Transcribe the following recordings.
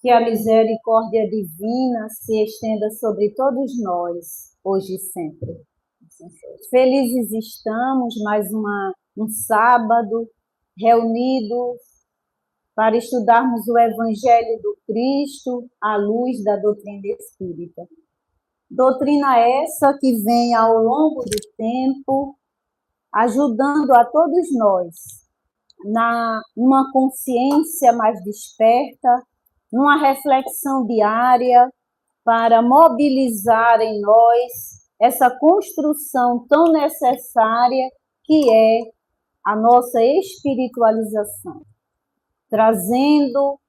Que a misericórdia divina se estenda sobre todos nós, hoje e sempre. Felizes estamos, mais um sábado, reunidos para estudarmos o Evangelho do Cristo à luz da doutrina espírita. Doutrina essa que vem ao longo do tempo, ajudando a todos nós numa consciência mais desperta, numa reflexão diária, para mobilizar em nós essa construção tão necessária que é a nossa espiritualização, trazendo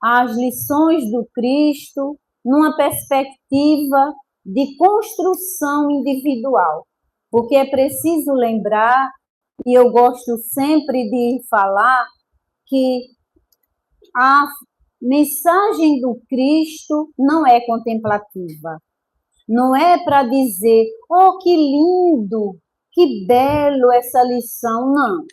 as lições do Cristo numa perspectiva de construção individual, porque é preciso lembrar, e eu gosto sempre de falar, que a mensagem do Cristo não é contemplativa. Não é para dizer, oh, que lindo, que belo essa lição, não.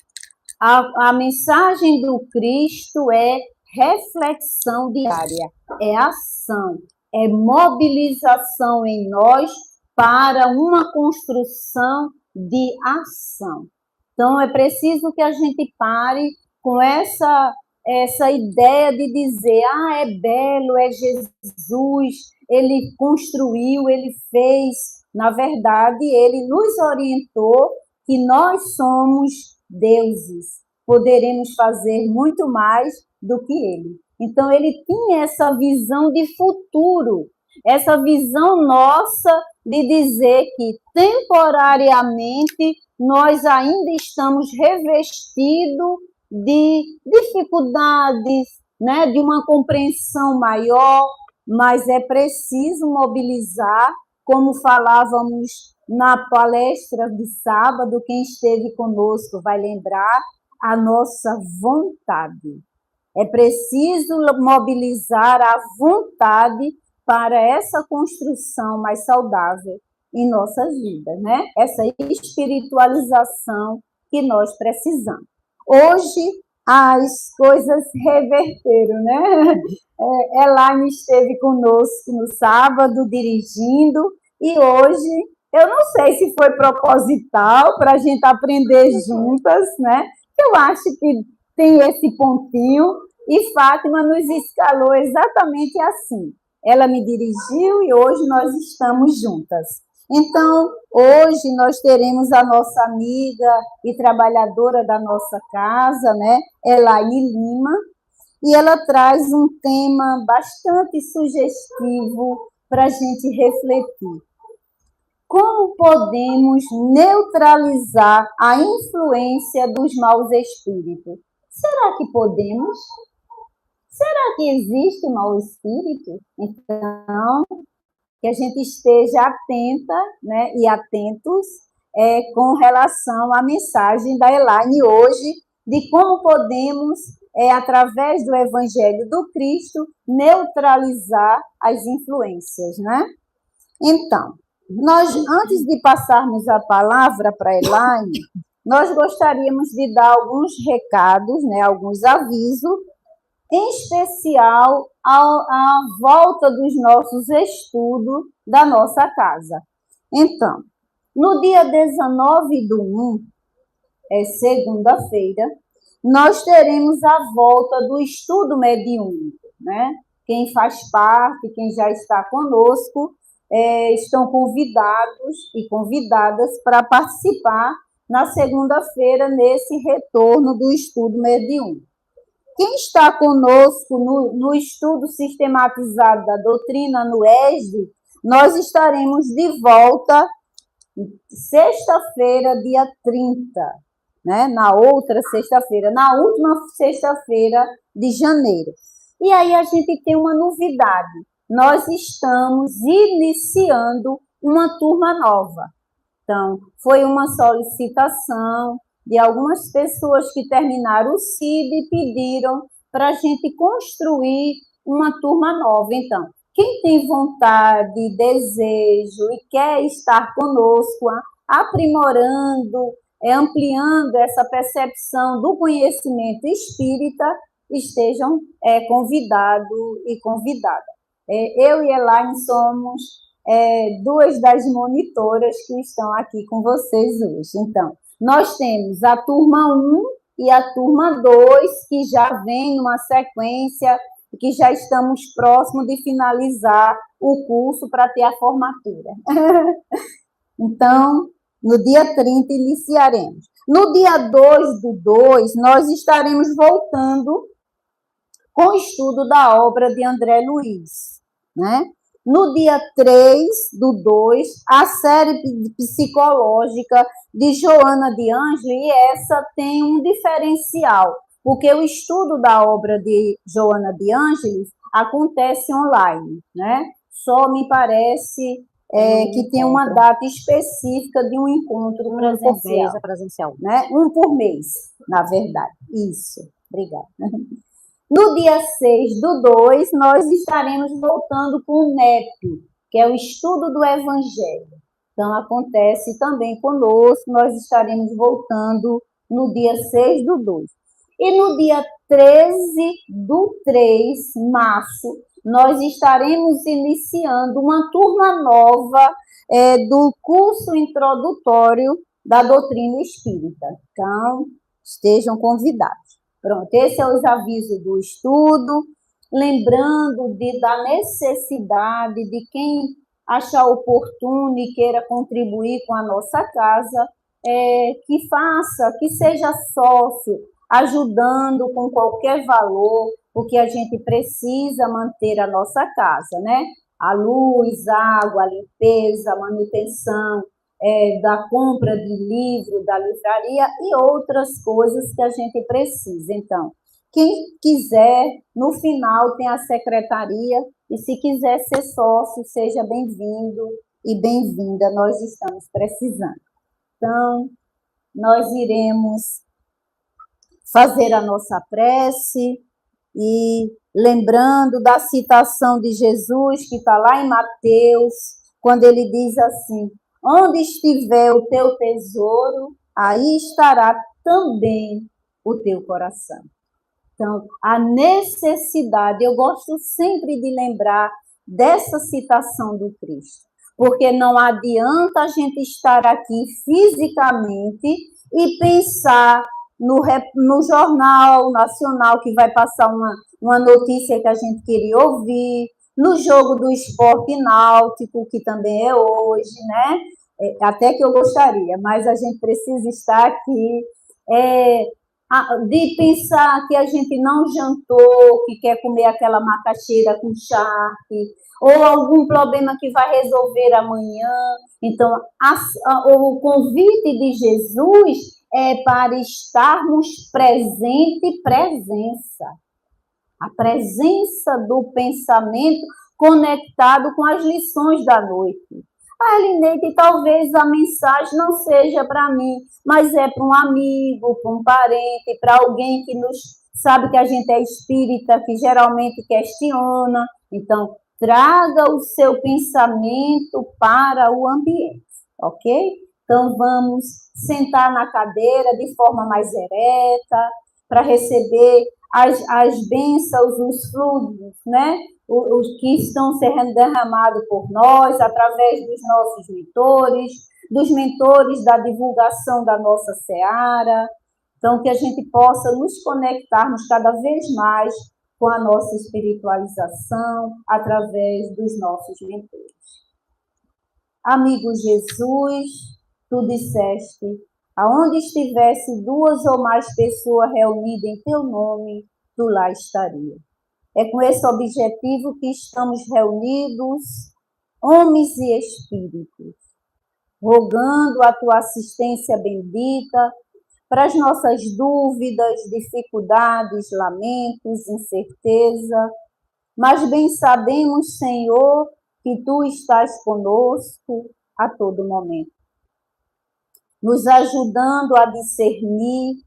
A mensagem do Cristo é reflexão diária, é ação, é mobilização em nós para uma construção de ação. Então, é preciso que a gente pare com essa ideia de dizer, é belo, é Jesus, ele construiu, ele fez. Na verdade, ele nos orientou que nós somos deuses, poderemos fazer muito mais do que ele. Então, ele tinha essa visão de futuro, essa visão nossa de dizer que, temporariamente, nós ainda estamos revestidos de dificuldades, né, de uma compreensão maior, mas é preciso mobilizar, como falávamos na palestra de sábado, quem esteve conosco vai lembrar, a nossa vontade. É preciso mobilizar a vontade para essa construção mais saudável em nossas vidas, né? Essa espiritualização que nós precisamos. Hoje, as coisas reverteram, né? Elaine esteve conosco no sábado, dirigindo, e hoje, eu não sei se foi proposital para a gente aprender juntas, né? Eu acho que tem esse pontinho, e Fátima nos escalou exatamente assim. Ela me dirigiu e hoje nós estamos juntas. Então, hoje nós teremos a nossa amiga e trabalhadora da nossa casa, né, Elaine Lima, e ela traz um tema bastante sugestivo para a gente refletir. Como podemos neutralizar a influência dos maus espíritos? Será que podemos? Será que existe mau espírito? Então, que a gente esteja atenta, né, e atentos com relação à mensagem da Elaine hoje, de como podemos, através do Evangelho do Cristo, neutralizar as influências, né? Então, nós, antes de passarmos a palavra para a Elaine, nós gostaríamos de dar alguns recados, né, alguns avisos, em especial à volta dos nossos estudos da nossa casa. Então, no dia 19/1, segunda-feira, nós teremos a volta do estudo mediúnico, né? Quem faz parte, quem já está conosco, estão convidados e convidadas para participar na segunda-feira nesse retorno do estudo mediúnico. Quem está conosco no estudo sistematizado da doutrina no ESD, nós estaremos de volta sexta-feira, dia 30, né? Na outra sexta-feira, na última sexta-feira de janeiro. E aí a gente tem uma novidade. Nós estamos iniciando uma turma nova. Então, foi uma solicitação de algumas pessoas que terminaram o CID e pediram para a gente construir uma turma nova. Então, quem tem vontade, desejo e quer estar conosco, aprimorando, ampliando essa percepção do conhecimento espírita, estejam convidados e convidada. Eu e Elaine somos duas das monitoras que estão aqui com vocês hoje. Então, nós temos a turma 1 e a turma 2, que já vem numa sequência, que já estamos próximos de finalizar o curso para ter a formatura. Então, no dia 30, iniciaremos. No dia 2/2, nós estaremos voltando com o estudo da obra de André Luiz, né? No dia 3/2, a série psicológica de Joana de Ângeli, e essa tem um diferencial, porque o estudo da obra de Joana de Ângeli acontece online, né? Só me parece que tem uma data específica de um encontro presencial. Né? Um por mês, na verdade. Isso, obrigada. No dia 6/2, nós estaremos voltando com o NEP, que é o estudo do Evangelho. Então, acontece também conosco, nós estaremos voltando no dia 6/2. E no dia 13/3, março, nós estaremos iniciando uma turma nova do curso introdutório da doutrina espírita. Então, estejam convidados. Pronto, esse é os avisos do estudo, lembrando da necessidade de quem achar oportuno e queira contribuir com a nossa casa, que faça, que seja sócio, ajudando com qualquer valor, porque a gente precisa manter a nossa casa, né? A luz, a água, a limpeza, a manutenção, da compra de livro, da livraria e outras coisas que a gente precisa. Então, quem quiser, no final tem a secretaria, e se quiser ser sócio, seja bem-vindo e bem-vinda, nós estamos precisando. Então, nós iremos fazer a nossa prece e lembrando da citação de Jesus, que está lá em Mateus, quando ele diz assim: onde estiver o teu tesouro, aí estará também o teu coração. Então, a necessidade, eu gosto sempre de lembrar dessa citação do Cristo, porque não adianta a gente estar aqui fisicamente e pensar no Jornal Nacional, que vai passar uma notícia que a gente queria ouvir, no jogo do esporte náutico, que também é hoje, né? Até que eu gostaria, mas a gente precisa estar aqui, de pensar que a gente não jantou, que quer comer aquela macaxeira com charque, ou algum problema que vai resolver amanhã. Então, o convite de Jesus é para estarmos presente e presença. A presença do pensamento conectado com as lições da noite. Elineide, talvez a mensagem não seja para mim, mas é para um amigo, para um parente, para alguém que sabe que a gente é espírita, que geralmente questiona. Então, traga o seu pensamento para o ambiente, ok? Então, vamos sentar na cadeira de forma mais ereta, para receber as bênçãos, os fluidos, né? Os que estão sendo derramados por nós, através dos nossos mentores, dos mentores da divulgação da nossa seara. Então, que a gente possa nos conectarmos cada vez mais com a nossa espiritualização, através dos nossos mentores. Amigo Jesus, tu disseste: aonde estivesse 2 ou mais pessoas reunidas em teu nome, tu lá estaria. É com esse objetivo que estamos reunidos, homens e espíritos, rogando a tua assistência bendita para as nossas dúvidas, dificuldades, lamentos, incerteza. Mas bem sabemos, Senhor, que tu estás conosco a todo momento, nos ajudando a discernir,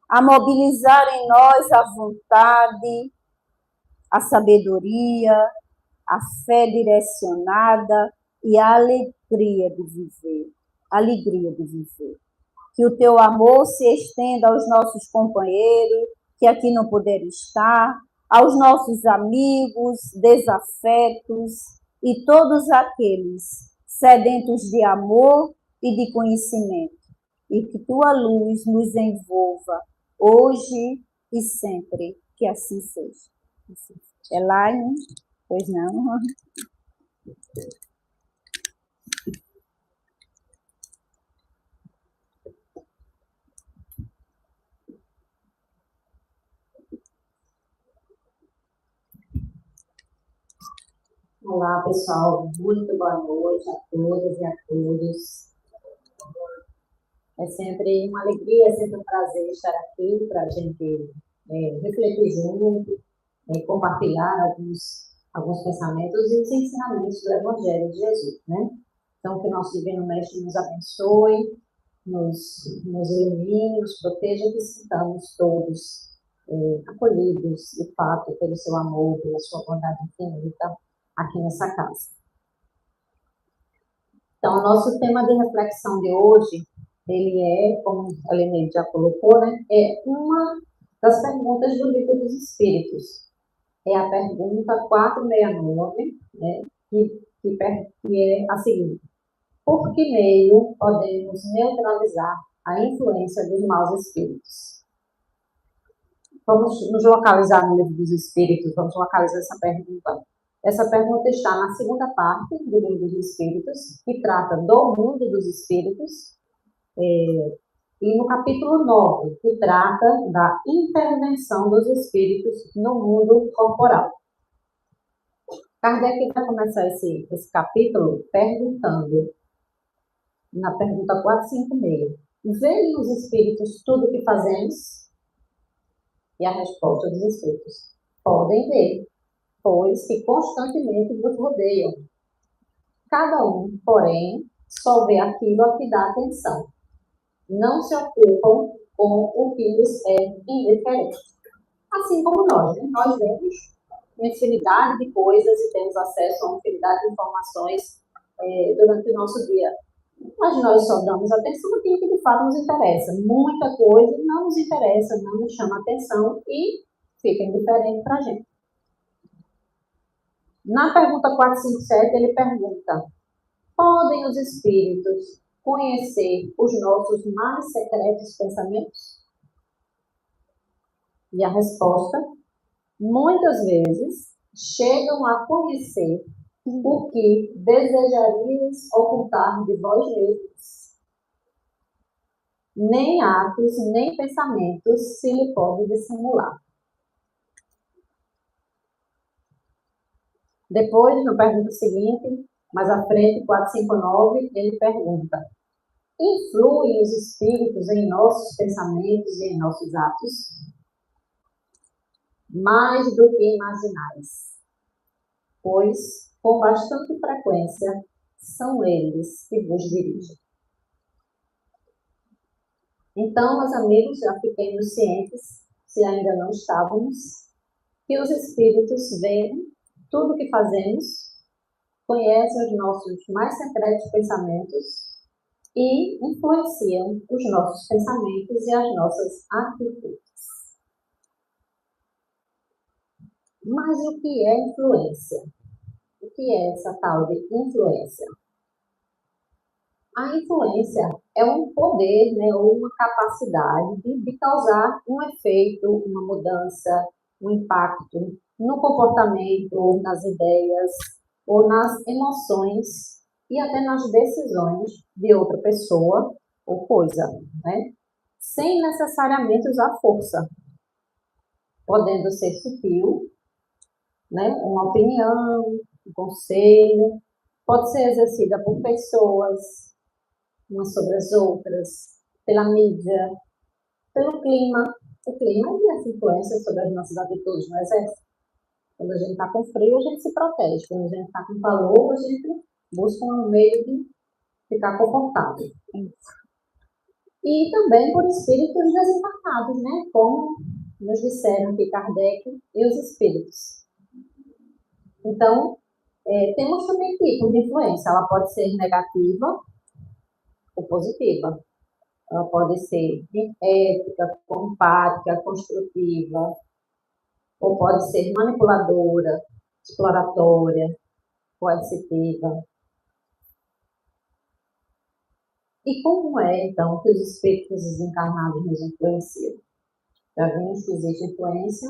a mobilizar em nós a vontade, a sabedoria, a fé direcionada e a alegria de viver. Alegria de viver. Que o teu amor se estenda aos nossos companheiros, que aqui não puderam estar, aos nossos amigos, desafetos e todos aqueles sedentos de amor e de conhecimento, e que tua luz nos envolva hoje e sempre, que assim seja. Elaine, pois não? Olá, pessoal. Muito boa noite a todas e a todos. É sempre uma alegria, é sempre um prazer estar aqui para a gente refletir junto, compartilhar alguns pensamentos e os ensinamentos do Evangelho de Jesus, né? Então, que o nosso Divino Mestre nos abençoe, nos ilumine, nos proteja, que sintamos todos acolhidos, de fato, pelo seu amor, pela sua bondade infinita aqui nessa casa. Então, o nosso tema de reflexão de hoje, ele é, como a Leneide já colocou, né, é uma das perguntas do Livro dos Espíritos. É a pergunta 469, né, que é a seguinte: por que meio podemos neutralizar a influência dos maus espíritos? Vamos nos localizar no Livro dos Espíritos, vamos localizar essa pergunta. Essa pergunta está na segunda parte do Livro dos Espíritos, que trata do mundo dos espíritos, e no capítulo 9, que trata da intervenção dos espíritos no mundo corporal. Kardec vai começar esse capítulo perguntando, na pergunta 456, veem os espíritos tudo o que fazemos? E a resposta dos espíritos: podem ver, pois que constantemente vos rodeiam. Cada um, porém, só vê aquilo a que dá atenção. Não se ocupam com o que lhes é indiferente. Assim como nós, né? Nós vemos uma infinidade de coisas e temos acesso a uma infinidade de informações durante o nosso dia. Mas nós só damos atenção àquilo que de fato nos interessa. Muita coisa não nos interessa, não nos chama atenção e fica indiferente para a gente. Na pergunta 457, ele pergunta: podem os espíritos conhecer os nossos mais secretos pensamentos? E a resposta: muitas vezes chegam a conhecer o que desejarias ocultar de vós mesmos. Nem atos, nem pensamentos se lhe pode dissimular. Depois, na pergunta seguinte, mais à frente, 459, ele pergunta: influem os espíritos em nossos pensamentos e em nossos atos? Mais do que imaginais, pois, com bastante frequência, são eles que vos dirigem. Então, meus amigos, já fiquemos cientes, se ainda não estávamos, que os espíritos veem tudo o que fazemos, conhecem os nossos mais secretos pensamentos e influenciam os nossos pensamentos e as nossas atitudes. Mas o que é influência? O que é essa tal de influência? A influência é um poder, né, ou uma capacidade de causar um efeito, uma mudança, um impacto no comportamento, ou nas ideias, ou nas emoções e até nas decisões de outra pessoa ou coisa, né? Sem necessariamente usar força, podendo ser sutil, né? Uma opinião, um conselho, pode ser exercida por pessoas, umas sobre as outras, pela mídia, pelo clima. O clima exerce influência sobre as nossas atitudes, não exerce? Quando a gente está com frio, a gente se protege. Quando a gente está com calor, a gente busca um meio de ficar confortável. E também por espíritos desencarnados, né? Como nos disseram aqui Kardec e os espíritos. Então, temos também tipos de influência. Ela pode ser negativa ou positiva. ela pode ser ética, compática, construtiva, ou pode ser manipuladora, exploratória, coercitiva. E como é, então, que os espíritos desencarnados nos influenciam? Já vimos que existe influência,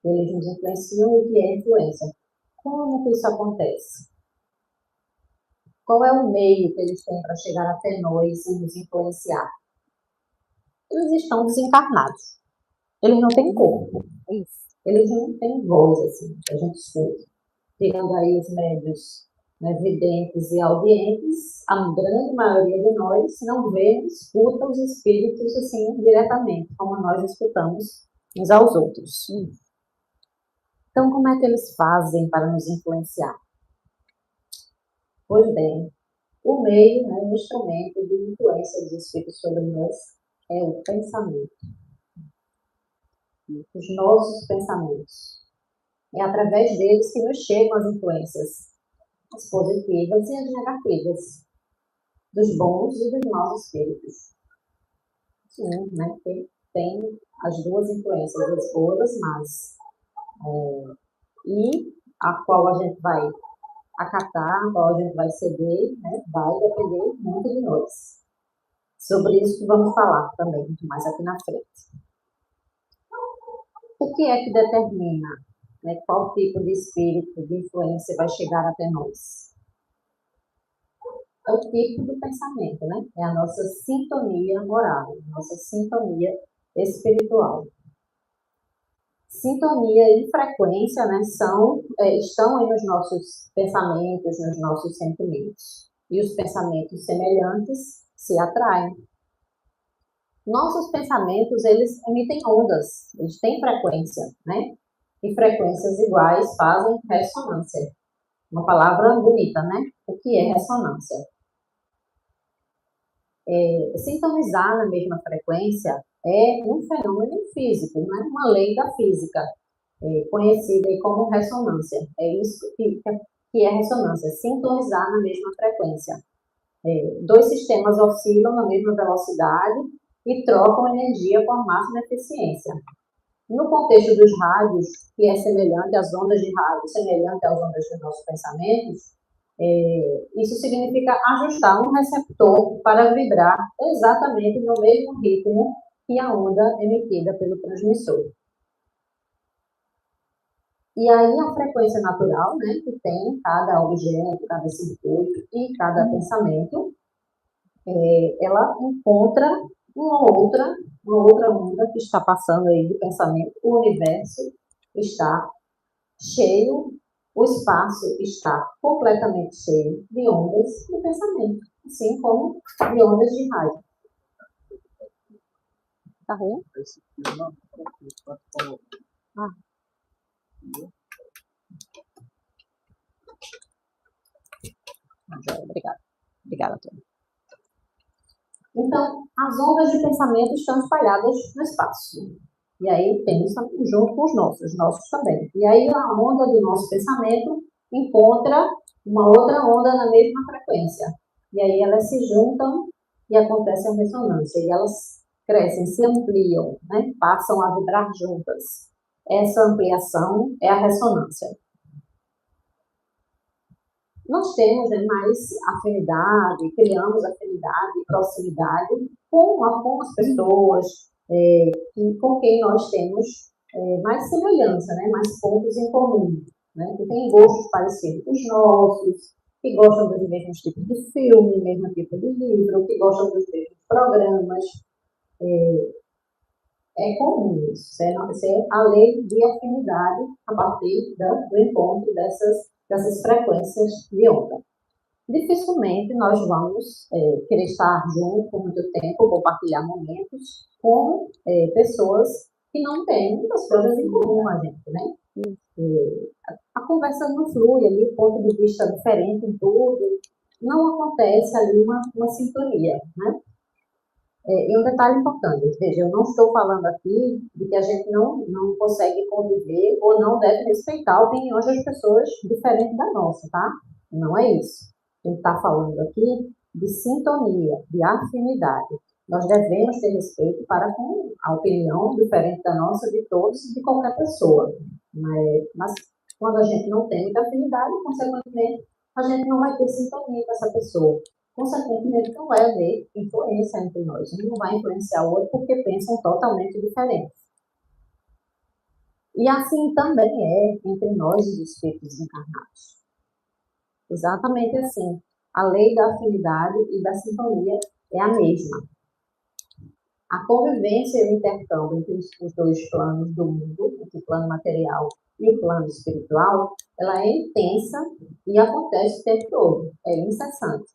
eles nos influenciam e o que é influência. Como que isso acontece? Qual é o meio que eles têm para chegar até nós e nos influenciar? Eles estão desencarnados. Eles não têm corpo. Eles não têm voz, assim, que a gente escuta. Tirando aí os médios, né, videntes e audientes, a grande maioria de nós não vê, escuta os espíritos assim diretamente, como nós escutamos uns aos outros. Então, como é que eles fazem para nos influenciar? Pois bem, o meio, né, o instrumento de influência dos espíritos sobre nós é o pensamento. Os nossos pensamentos. É através deles que nos chegam as influências, as positivas e as negativas, dos bons e dos maus espíritos. Sim, né? Tem as duas influências, as boas e as más. E a qual a gente vai acatar, a qual a gente vai ceder, né? Vai depender muito de nós. Sobre isso que vamos falar também, muito mais aqui na frente. O que é que determina, né, qual tipo de espírito, de influência vai chegar até nós? É o tipo do pensamento, né? É a nossa sintonia moral, a nossa sintonia espiritual. Sintonia e frequência, né, estão aí nos nossos pensamentos, nos nossos sentimentos. E os pensamentos semelhantes se atraem. Nossos pensamentos, eles emitem ondas, eles têm frequência, né? E frequências iguais fazem ressonância. Uma palavra bonita, né? O que é ressonância? Sintonizar na mesma frequência é um fenômeno físico, né? Uma lei da física, conhecida como ressonância. É isso que é ressonância, sintonizar na mesma frequência. Dois sistemas oscilam na mesma velocidade e trocam energia com a máxima eficiência. No contexto dos rádios, que é semelhante às ondas de rádio, semelhante às ondas dos nossos pensamentos, isso significa ajustar um receptor para vibrar exatamente no mesmo ritmo que a onda emitida pelo transmissor. E aí a frequência natural, né, que tem cada objeto, cada circuito e cada pensamento, ela encontra uma outra onda que está passando aí de pensamento. O universo está cheio, o espaço está completamente cheio de ondas de pensamento, assim como de ondas de rádio. Tá ruim? Obrigada, Tônia. Então, as ondas de pensamento estão espalhadas no espaço. E aí temos junto com os nossos também. E aí a onda do nosso pensamento encontra uma outra onda na mesma frequência. E aí elas se juntam e acontece a ressonância. E elas crescem, se ampliam, né? Passam a vibrar juntas. Essa ampliação é a ressonância. Nós temos mais afinidade, criamos afinidade e proximidade com as pessoas com quem nós temos mais semelhança, né? Mais pontos em comum, né? Que têm gostos parecidos com os nossos, que gostam dos mesmos tipos de filme, mesmo tipo de livro, que gostam dos mesmos programas. É comum isso, é a lei de afinidade a partir do encontro dessas frequências de onda. Dificilmente nós vamos querer estar juntos por muito tempo, compartilhar momentos com pessoas que não têm muitas coisas em comum a gente, né? A conversa não flui ali, ponto de vista diferente em tudo, não acontece ali uma sintonia, né? E um detalhe importante, veja, eu não estou falando aqui de que a gente não consegue conviver ou não deve respeitar a opinião das pessoas diferente da nossa, tá? Não é isso. A gente está falando aqui de sintonia, de afinidade. Nós devemos ter respeito para com a opinião diferente da nossa, de todos e de qualquer pessoa. Mas quando a gente não tem muita afinidade, consequentemente, a gente não vai ter sintonia com essa pessoa. Consequentemente, não vai haver influência entre nós. Um não vai influenciar o outro porque pensam totalmente diferentes. E assim também é entre nós os espíritos encarnados. Exatamente assim. A lei da afinidade e da sintonia é a mesma. A convivência e o intercâmbio entre os dois planos do mundo, entre o plano material e o plano espiritual, ela é intensa e acontece o tempo todo, é incessante.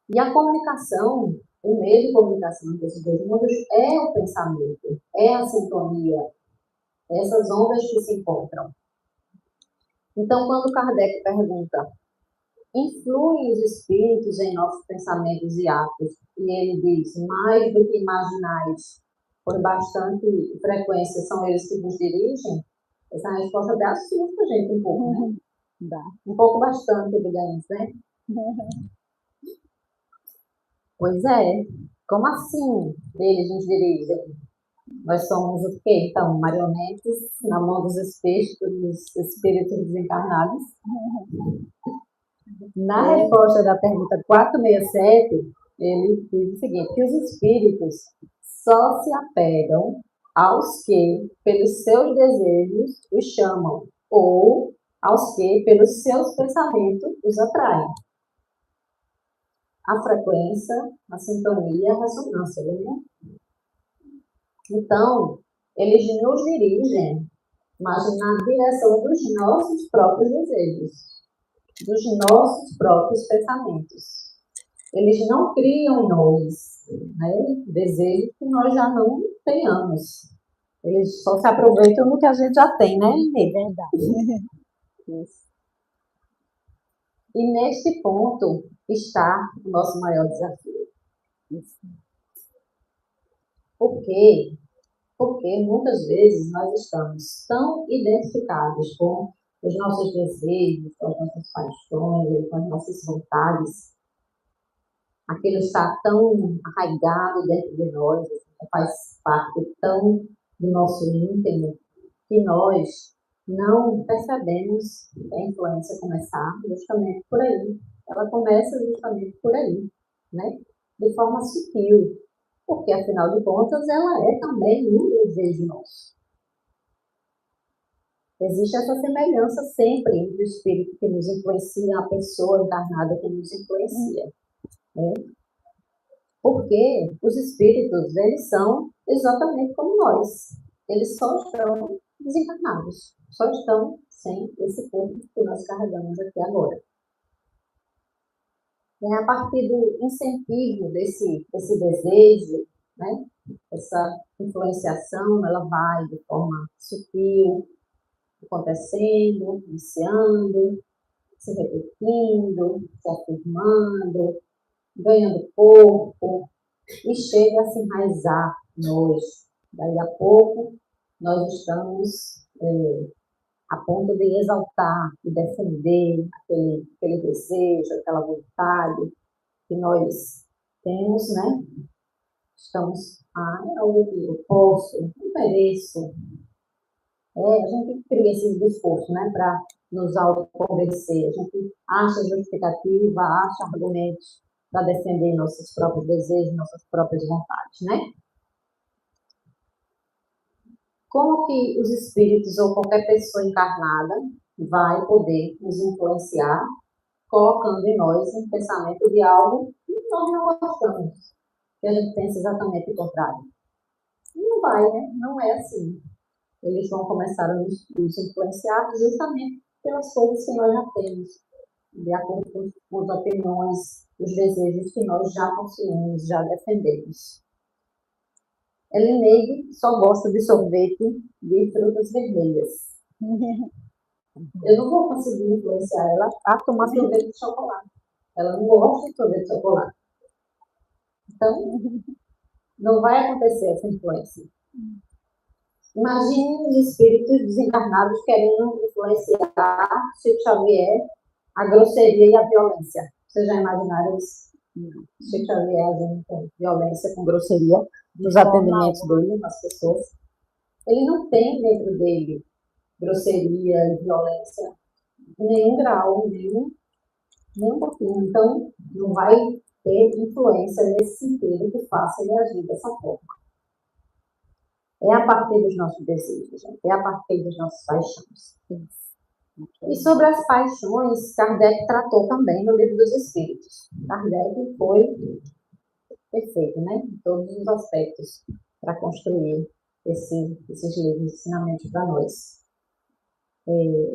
E a comunicação, o meio de comunicação desses dois mundos é o pensamento, é a sintonia, essas ondas que se encontram. Então, quando Kardec pergunta, influem os espíritos em nossos pensamentos e atos? E ele diz, mais do que imaginais, por bastante frequência são eles que vos dirigem? Essa resposta até assusta a gente um pouco, né? Dá. Um pouco bastante, digamos, né? Pois é. Como assim eles nos dirigem? Nós somos o quê, então? Marionetes na mão dos espíritos desencarnados? Na resposta da pergunta 467, ele diz o seguinte, que os espíritos só se apegam aos que, pelos seus desejos, os chamam, ou aos que, pelos seus pensamentos, os atraem. A frequência, a sintonia, a ressonância, né? Então, eles nos dirigem, mas na direção dos nossos próprios desejos, dos nossos próprios pensamentos. Eles não criam em nós, né, desejos que nós já não tenhamos. Eles só se aproveitam do que a gente já tem, né? É verdade. Isso. E neste ponto está o nosso maior desafio. Isso. Por quê? Porque muitas vezes nós estamos tão identificados com os nossos desejos, com as nossas paixões, com as nossas vontades, aquilo está tão arraigado dentro de nós, faz parte tão do nosso íntimo, que nós não percebemos a influência começar justamente por aí. Ela começa justamente por aí, né? De forma sutil, porque afinal de contas ela é também um desejo nosso. Existe essa semelhança sempre entre o espírito que nos influencia e a pessoa encarnada que nos influencia. Né? Porque os espíritos, eles são exatamente como nós. Eles só estão desencarnados, só estão sem esse corpo que nós carregamos aqui agora. E a partir do incentivo desse desejo, né, essa influenciação, ela vai de forma sutil, acontecendo, iniciando, se repetindo, se afirmando, ganhando corpo, e chega a se enraizar nós. Daí a pouco, nós estamos a ponto de exaltar e defender aquele desejo, aquela vontade que nós temos, né? Estamos, eu posso, eu mereço. A gente cria esses discursos, né, para nos autoconvencer. A gente acha justificativa, acha argumentos para defender nossos próprios desejos, nossas próprias vontades, né? Como que os espíritos ou qualquer pessoa encarnada vai poder nos influenciar, colocando em nós um pensamento de algo que nós não gostamos, que a gente pensa exatamente o contrário? Não vai, né? Não é assim. Eles vão começar a nos influenciar justamente pelas coisas que nós já temos, de acordo com as opiniões, os desejos que nós já possuímos, já defendemos. Elineide só gosta de sorvete de frutas vermelhas. Eu não vou conseguir influenciar ela a tomar sorvete de chocolate. Ela não gosta de sorvete de chocolate. Então, não vai acontecer essa influência. Imagine os espíritos desencarnados querendo influenciar Chico Xavier, a grosseria e a violência. Vocês já imaginaram isso? Chico Xavier agindo com violência, com grosseria, nos forma atendimentos dele, as pessoas. Ele não tem dentro dele grosseria e violência em nenhum grau, nem um pouquinho. Então, não vai ter influência nesse sentido que faça ele agir dessa forma. É a partir dos nossos desejos, gente. É a partir das nossas paixões. E sobre as paixões, Kardec tratou também no Livro dos Espíritos. Kardec foi perfeito, né? Em todos os aspectos, para construir esses livros de ensinamentos para nós.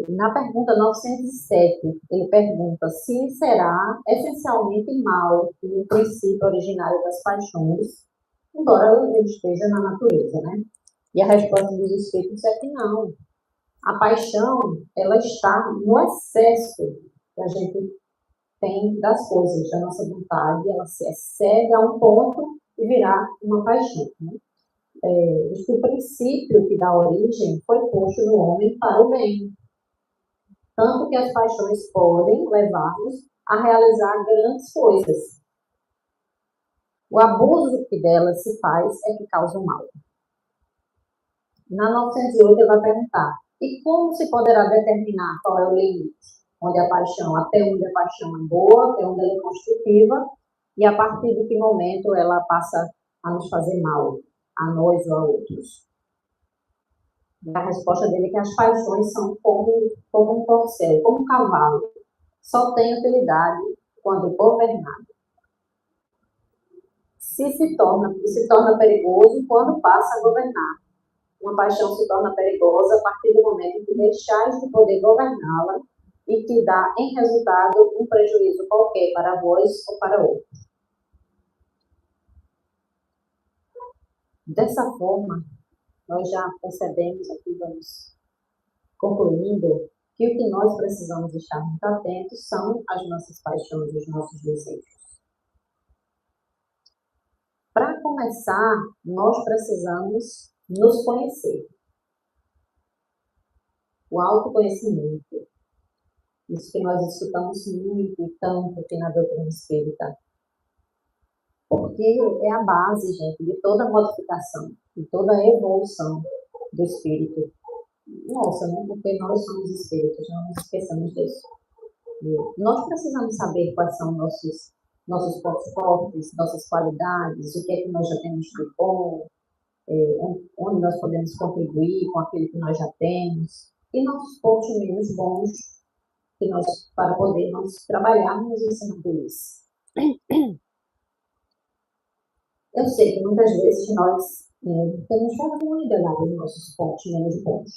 Na pergunta 907, ele pergunta se será essencialmente mal o princípio originário das paixões, embora ele esteja na natureza, né? E a resposta dos Espíritos é que não. A paixão, ela está no excesso que a gente tem das coisas, da nossa vontade, ela se excede a um ponto e virá uma paixão, né? O princípio que dá origem foi posto no homem para o bem. Tanto que as paixões podem levar-nos a realizar grandes coisas. O abuso que delas se faz é que causa o mal. Na 908, ele vai perguntar: e como se poderá determinar qual é o limite? Onde a paixão, até onde a paixão é boa, até onde ela é construtiva, e a partir de que momento ela passa a nos fazer mal, a nós ou a outros? E a resposta dele é que as paixões são como um corcel, como um cavalo. Só tem utilidade quando governado. Se torna perigoso quando passa a governar. Uma paixão se torna perigosa a partir do momento em que deixais de poder governá-la e que dá, em resultado, um prejuízo qualquer para vós ou para outro. Dessa forma, nós já percebemos aqui, vamos concluindo, que o que nós precisamos estar muito atentos são as nossas paixões, os nossos desejos. Para começar, nós precisamos nos conhecer. O autoconhecimento. Isso que nós escutamos muito e tanto aqui na doutrina espírita. Porque é a base, gente, de toda modificação, de toda evolução do espírito. Nossa, né? Porque nós somos espíritos, não nos esqueçamos disso. Nós precisamos saber quais são nossos pontos fortes, nossas qualidades, o que é que nós já temos de bom, onde nós podemos contribuir com aquilo que nós já temos, e nossos pontos menos bons, que nós, para podermos trabalharmos em cima deles. Eu sei que muitas vezes nós temos vergonha de olhar os nossos pontos menos bons.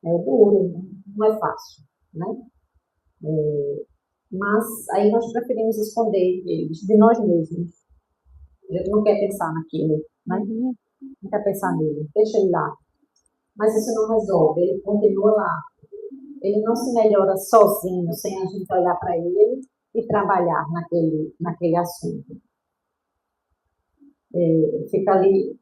É duro, não é fácil, né? Mas aí nós preferimos esconder eles de nós mesmos. A gente não quer pensar naquilo, né? Não quer pensar nele, deixa ele lá. Mas isso não resolve, ele continua lá. Ele não se melhora sozinho, sem a gente olhar para ele e trabalhar naquele assunto. Fica ali,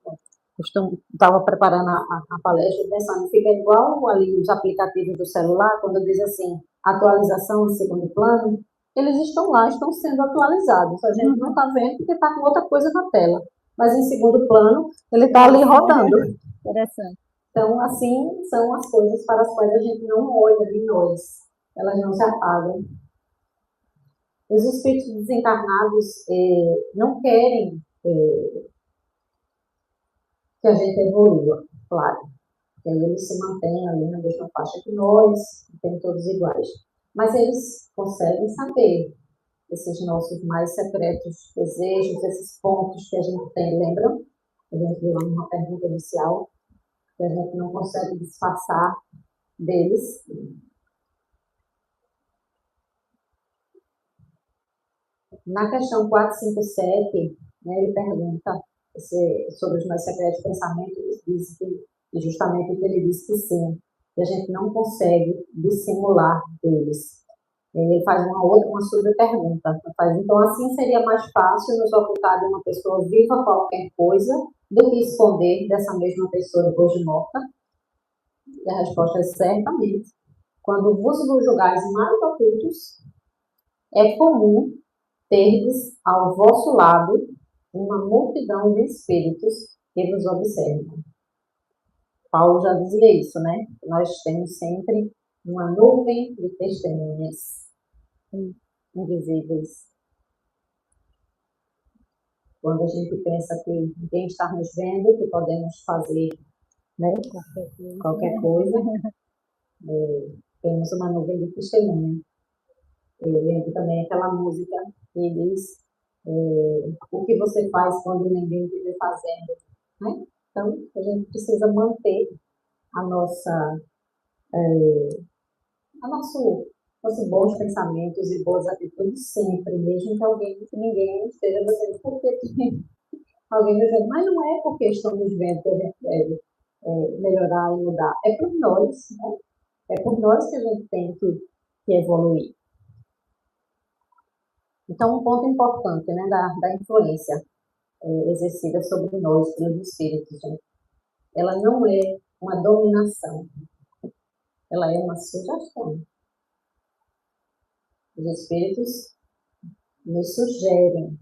estava preparando a palestra, pensando, fica igual ali os aplicativos do celular, quando diz assim, atualização em segundo plano, eles estão lá, estão sendo atualizados, a gente não está vendo porque está com outra coisa na tela, mas em segundo plano, ele está ali rodando. Interessante. Então, assim, são as coisas para as quais a gente não olha de nós, elas não se apagam. Os espíritos desencarnados não querem que a gente evolua, claro. Que eles se mantêm ali na mesma faixa que nós, tem todos iguais. Mas eles conseguem saber esses nossos mais secretos desejos, esses pontos que a gente tem, lembram? A gente viu lá numa pergunta inicial, que a gente não consegue disfarçar deles. Na questão 457, né, ele pergunta sobre os mais secretos pensamentos, ele diz que justamente o que ele diz que sim, que a gente não consegue dissimular deles. Ele faz uma subpergunta. Então, assim seria mais fácil nos ocultar de uma pessoa viva qualquer coisa do que esconder dessa mesma pessoa depois de morta? E a resposta é certamente. Quando vos julgares mais ocultos, é comum terdes ao vosso lado uma multidão de espíritos que vos observam. Paulo já dizia isso, né? Nós temos sempre uma nuvem de testemunhas invisíveis. Quando a gente pensa que ninguém está nos vendo, que podemos fazer, né, qualquer coisa, temos uma nuvem de testemunha. Eu lembro também aquela música que diz o que você faz quando ninguém te vê fazendo, né? Então, a gente precisa manter a nossa, nossos bons pensamentos e boas atitudes sempre, mesmo que ninguém esteja dizendo porque tem alguém dizendo, mas não é porque estamos vendo que a gente deve melhorar e mudar, é por nós, né? É por nós que a gente tem que evoluir. Então, um ponto importante, né, da influência exercida sobre nós pelos espíritos, gente. Ela não é uma dominação, ela é uma sugestão. Os espíritos nos sugerem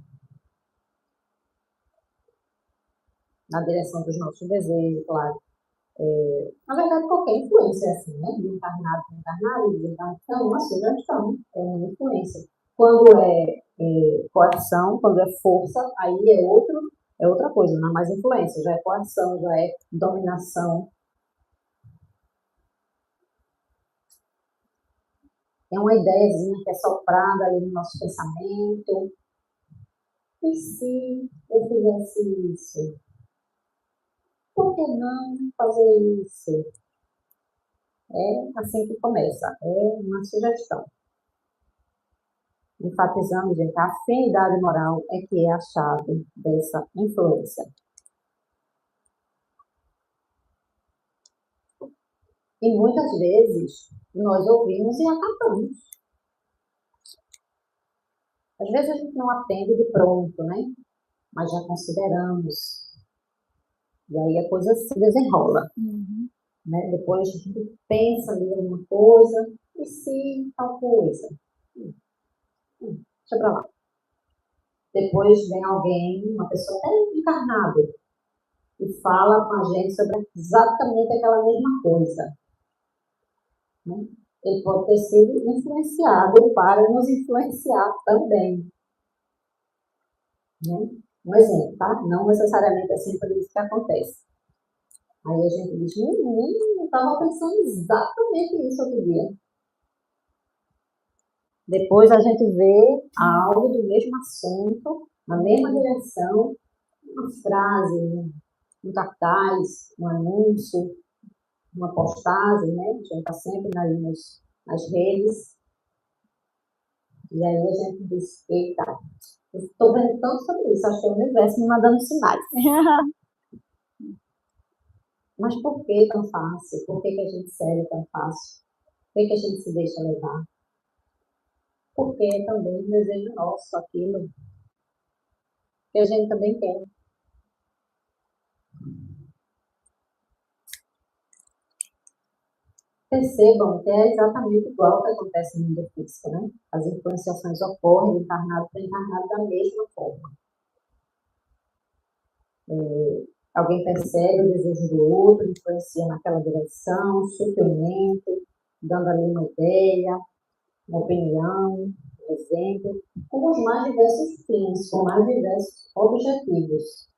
na direção dos nossos desejos, claro. Na verdade, qualquer influência é assim, né? De encarnado para encarnado, de encarnado, é uma sugestão, é uma influência. Quando é coação, quando é força, aí é outra coisa, não é mais influência, já é coação, já é dominação. É uma ideiazinha que é soprada ali no nosso pensamento. E se eu fizesse isso? Por que não fazer isso? É assim que começa, é uma sugestão. Enfatizando, gente, a afinidade moral é que é a chave dessa influência. E muitas vezes nós ouvimos e acatamos. Às vezes a gente não atende de pronto, né? Mas já consideramos. E aí a coisa se desenrola. Né? Depois a gente pensa ali em alguma coisa, e se tal coisa? Deixa pra lá. Depois vem alguém, uma pessoa até encarnada, e fala com a gente sobre exatamente aquela mesma coisa. Né? Ele pode ter sido influenciado para nos influenciar também. Né? Um exemplo, tá? Não necessariamente assim por isso que acontece. Aí a gente diz, menino, eu estava pensando exatamente isso outro dia. Depois a gente vê algo do mesmo assunto, na mesma direção, uma frase, um cartaz, um anúncio, uma postagem, né? A gente está sempre nas redes. E aí a gente diz, eita, estou vendo tanto sobre isso, acho que é o universo me mandando sinais. Mas por que tão fácil? Por que a gente segue tão fácil? Por que a gente se deixa levar? Porque é também um desejo nosso aquilo que a gente também quer. Percebam que é exatamente igual que acontece no mundo físico, né? As influenciações ocorrem encarnado para encarnado da mesma forma. Alguém percebe o desejo do outro, influencia naquela direção, sutilmente, dando ali uma ideia, uma opinião, um exemplo, com os mais diversos fins, com mais diversos objetivos.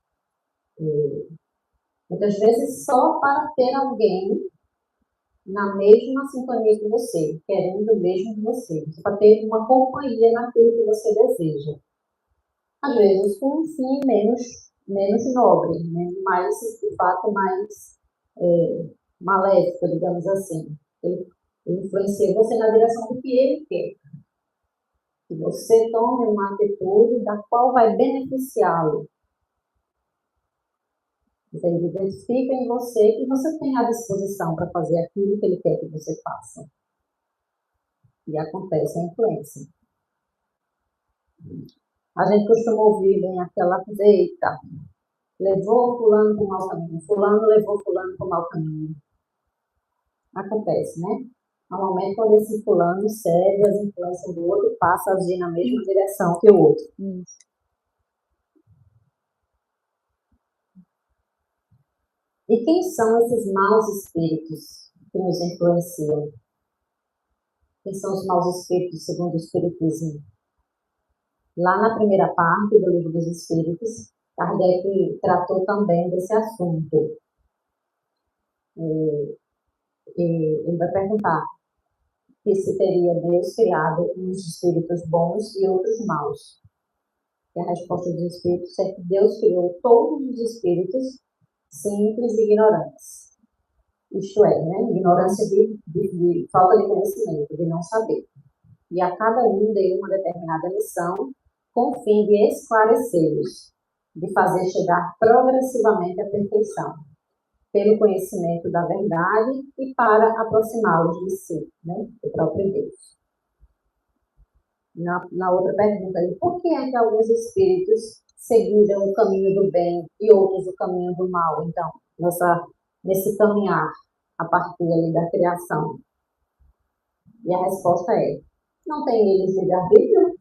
Muitas vezes só para ter alguém na mesma sintonia que você, querendo o mesmo que você, para ter uma companhia naquilo que você deseja. Às vezes com um fim menos nobre, né? Mas, de fato, mais maléfico, digamos assim. Ele influencia você na direção do que ele quer. Que você tome uma atitude da qual vai beneficiá-lo. Ele identifica em você que você tem a disposição para fazer aquilo que ele quer que você faça. E acontece a influência. A gente costuma ouvir bem aquela coisa, eita, levou fulano para o mau caminho, fulano levou fulano para o mau caminho. Acontece, né? Normalmente, quando esse fulano segue as influências do outro, passa a agir na mesma direção que o outro. E quem são esses maus espíritos que nos influenciam? Quem são os maus espíritos segundo o Espiritismo? Lá na primeira parte do Livro dos Espíritos, Kardec tratou também desse assunto. Ele vai perguntar que se teria Deus criado uns espíritos bons e outros maus. E a resposta dos espíritos é que Deus criou todos os espíritos simples e ignorantes. Isto é, né? Ignorância de falta de conhecimento, de não saber. E a cada um deu uma determinada missão com o fim de esclarecê-los, de fazer chegar progressivamente à perfeição, pelo conhecimento da verdade e para aproximá-los de si, né? Do próprio Deus. Na outra pergunta, por que é que alguns espíritos seguiram o caminho do bem e outros o caminho do mal? Então, nesse caminhar a partir ali da criação. E a resposta é: não tem eles livre-arbítrio?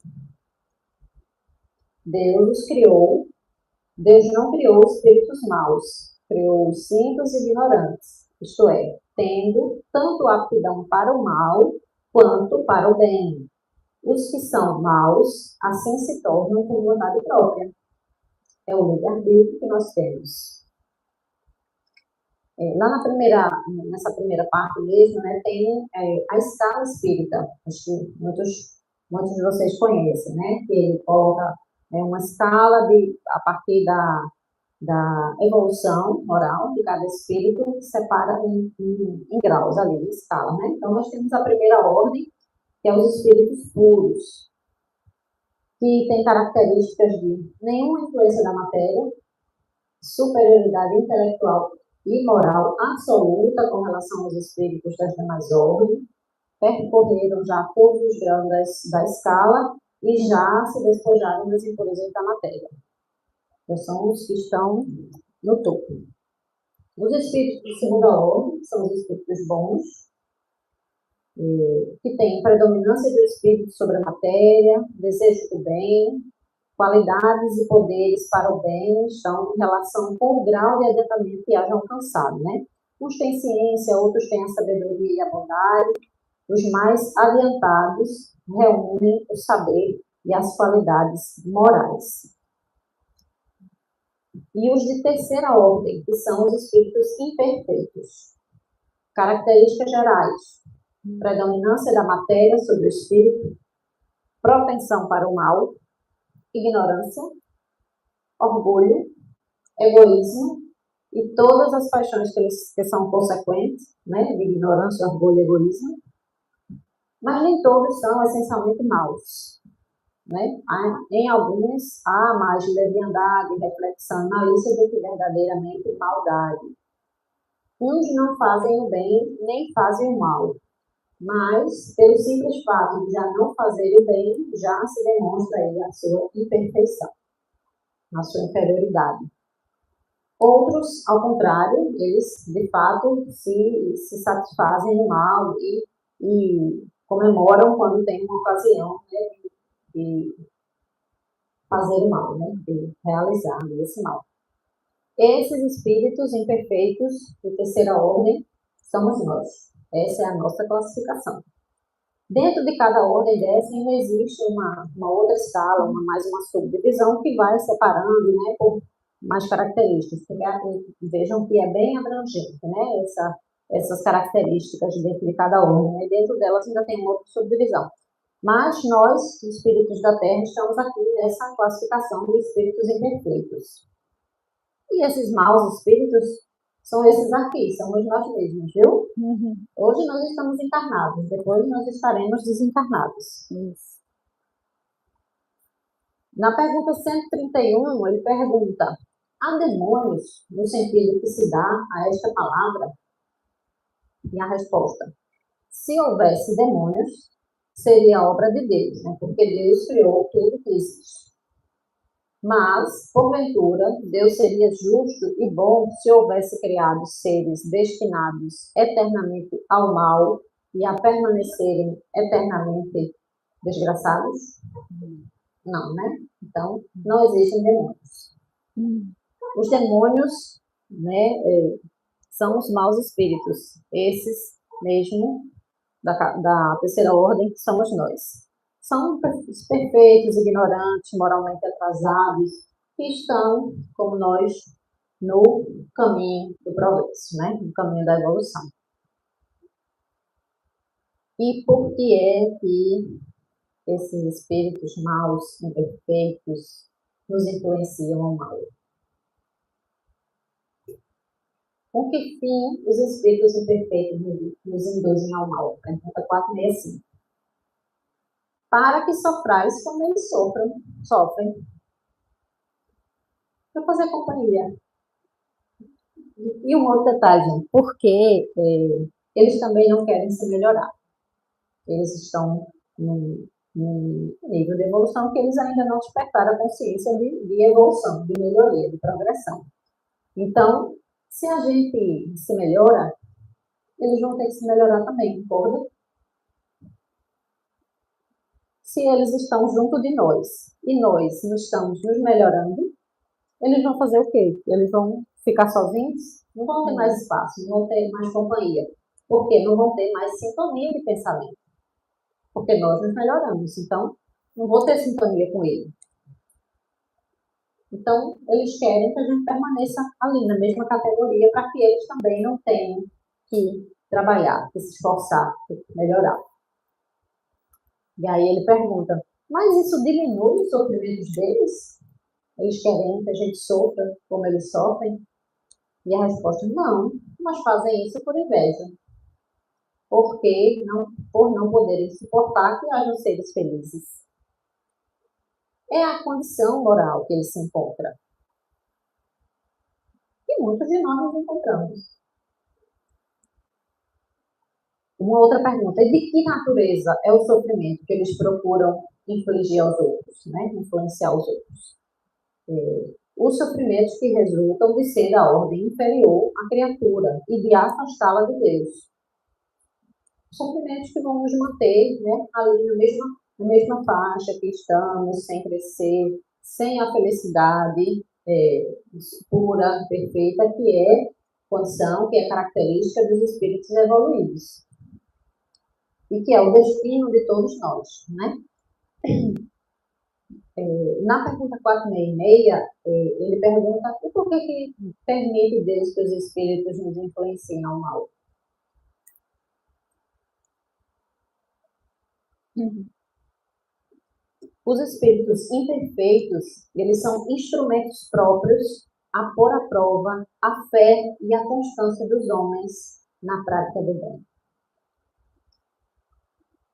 Deus os criou. Deus não criou espíritos maus, criou os simples e ignorantes, isto é, tendo tanto aptidão para o mal quanto para o bem. Os que são maus, assim se tornam com vontade própria. É o livre-arbítrio que nós temos. Lá nessa primeira parte mesmo, né, tem a escala espírita, acho que muitos de vocês conhecem, né, que ele coloca uma escala a partir da evolução moral de cada espírito, separa em graus ali, em escala, né. Então, nós temos a primeira ordem, que é os espíritos puros, que tem características de nenhuma influência da matéria, superioridade intelectual e moral absoluta com relação aos espíritos das demais ordens, percorreram já todos os graus da escala e já se despojaram das impurezas da matéria. Então, são os que estão no topo. Os espíritos de segunda ordem são os espíritos bons, que têm predominância do espírito sobre a matéria, desejo do bem, qualidades e poderes para o bem estão em relação com o grau de adiantamento que haja alcançado, né? Uns têm ciência, outros têm a sabedoria e a bondade. Os mais adiantados reúnem o saber e as qualidades morais. E os de terceira ordem, que são os espíritos imperfeitos. Características gerais: predominância da matéria sobre o espírito, propensão para o mal, ignorância, orgulho, egoísmo e todas as paixões que são consequentes, né, de ignorância, orgulho e egoísmo, mas nem todos são essencialmente maus. Né? Em alguns há mais leviandade, reflexão e malícia do que verdadeiramente maldade. Uns não fazem o bem nem fazem o mal, mas pelo simples fato de já não fazer o bem, já se demonstra aí a sua imperfeição, a sua inferioridade. Outros, ao contrário, eles de fato se satisfazem no mal e comemoram quando tem uma ocasião, né, de fazer o mal, né, de realizar esse mal. Esses espíritos imperfeitos de terceira ordem somos nós. Essa é a nossa classificação. Dentro de cada ordem dessa ainda existe uma outra escala, mais uma subdivisão que vai separando, né, por mais características. Vejam que é bem abrangente, né, essas características dentro de cada ordem. E dentro delas ainda tem uma outra subdivisão. Mas nós, espíritos da Terra, estamos aqui nessa classificação de espíritos imperfeitos. E esses maus espíritos são esses aqui, somos nós mesmos, viu? Hoje nós estamos encarnados, depois nós estaremos desencarnados. Isso. Na pergunta 131, ele pergunta: há demônios no sentido que se dá a esta palavra? E a resposta: se houvesse demônios, seria obra de Deus, né? Porque Deus criou tudo que existe. Mas, porventura, Deus seria justo e bom se houvesse criado seres destinados eternamente ao mal e a permanecerem eternamente desgraçados? Não, né? Então, não existem demônios. Os demônios, né, são os maus espíritos. Esses mesmo da terceira ordem que somos nós. São os perfeitos, ignorantes, moralmente atrasados, que estão, como nós, no caminho do progresso, né? No caminho da evolução. E por que é que esses espíritos maus, imperfeitos, nos influenciam ao mal? Com que fim os espíritos imperfeitos nos induzem ao mal? Pergunta 465. Para que sofrais como eles sofrem. Para fazer companhia. E um outro detalhe, gente, porque eles também não querem se melhorar. Eles estão num nível de evolução que eles ainda não despertaram a consciência de evolução, de melhoria, de progressão. Então, se a gente se melhora, eles vão ter que se melhorar também, concorda? Se eles estão junto de nós e nós não estamos nos melhorando, eles vão fazer o quê? Eles vão ficar sozinhos? Não vão ter mais espaço, não vão ter mais companhia. Porque não vão ter mais sintonia de pensamento. Porque nós nos melhoramos. Então, não vou ter sintonia com ele. Então, eles querem que a gente permaneça ali na mesma categoria para que eles também não tenham que trabalhar, que se esforçar, que melhorar. E aí ele pergunta, mas isso diminui os sofrimentos deles? Eles querem que a gente sofra como eles sofrem? E a resposta, não, mas fazem isso por inveja. Por não poderem suportar que hajam seres felizes. É a condição moral que ele se encontra. E muitos de nós nos encontramos. Uma outra pergunta, de que natureza é o sofrimento que eles procuram infligir aos outros, né? Influenciar os outros? Os sofrimentos que resultam de ser da ordem inferior à criatura e de afastá-la de Deus. Sofrimentos que vão nos manter, né, ali na mesma faixa que estamos, sem crescer, sem a felicidade pura, perfeita, que é condição, que é característica dos espíritos evoluídos. E que é o destino de todos nós, né? Na pergunta 466, ele pergunta por que permite Deus que os espíritos nos influenciem ao mal? Os espíritos imperfeitos, eles são instrumentos próprios a pôr à prova a fé e a constância dos homens na prática do bem.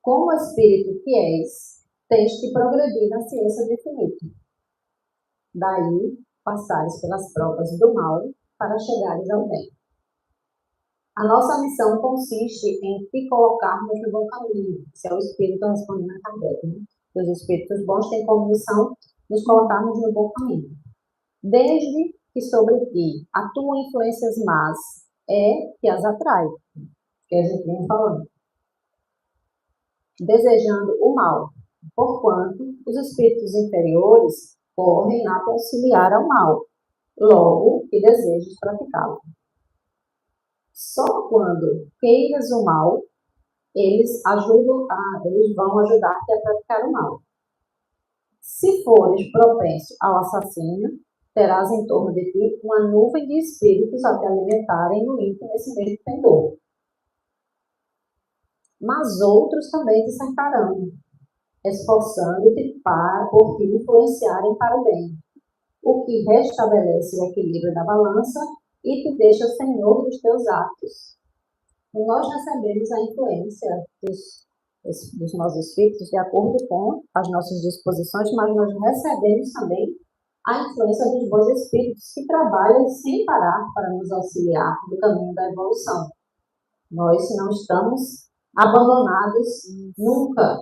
Como espírito que és, tens que progredir na ciência do infinito. Daí, passares pelas provas do mal para chegares ao bem. A nossa missão consiste em te colocarmos no bom caminho. Esse é o espírito respondendo a Kardec, né? Os espíritos bons têm como missão nos colocarmos no bom caminho. Desde que sobre ti atuam influências más, é que as atrai, que a gente vem falando. Desejando o mal, porquanto os espíritos inferiores correm a te auxiliar ao mal, logo que desejes praticá-lo. Só quando queiras o mal, eles vão ajudar-te a praticar o mal. Se fores propenso ao assassínio, terás em torno de ti uma nuvem de espíritos a te alimentarem no íntimo desse mesmo pendor. Mas outros também te cercarão, esforçando-te por te influenciarem para o bem, o que restabelece o equilíbrio da balança e te deixa senhor dos teus atos. E nós recebemos a influência dos nossos espíritos de acordo com as nossas disposições, mas nós recebemos também a influência dos bons espíritos que trabalham sem parar para nos auxiliar no caminho da evolução. Nós não estamos abandonados nunca.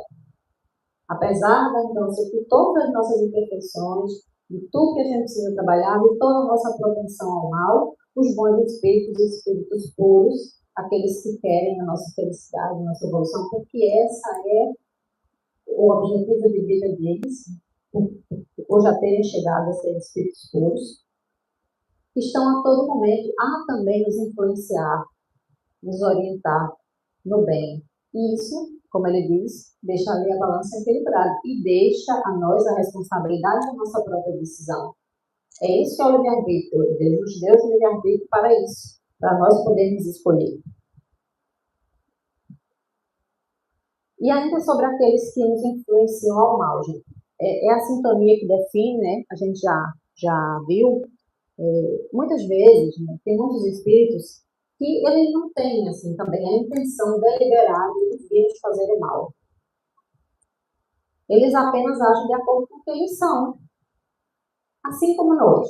Apesar da influência de todas as nossas imperfeições, de tudo que a gente precisa trabalhar, de toda a nossa propensão ao mal, os bons espíritos e espíritos puros aqueles que querem a nossa felicidade, a nossa evolução, porque essa é o objetivo de vida deles, ou já terem chegado a ser espíritos puros, que estão a todo momento a também nos influenciar, nos orientar no bem. E isso, como ele diz, deixa ali a balança equilibrada e deixa a nós a responsabilidade da nossa própria decisão. É isso que é o livre-arbítrio. Deus nos deu o livre-arbítrio para isso, para nós podermos escolher. E ainda sobre aqueles que nos influenciam ao mal, gente. É a sintonia que define, né? A gente já viu, muitas vezes, né? Tem muitos espíritos que eles não têm, assim, também a intenção deliberada de nos fazer o mal. Eles apenas agem de acordo com o que eles são. Assim como nós.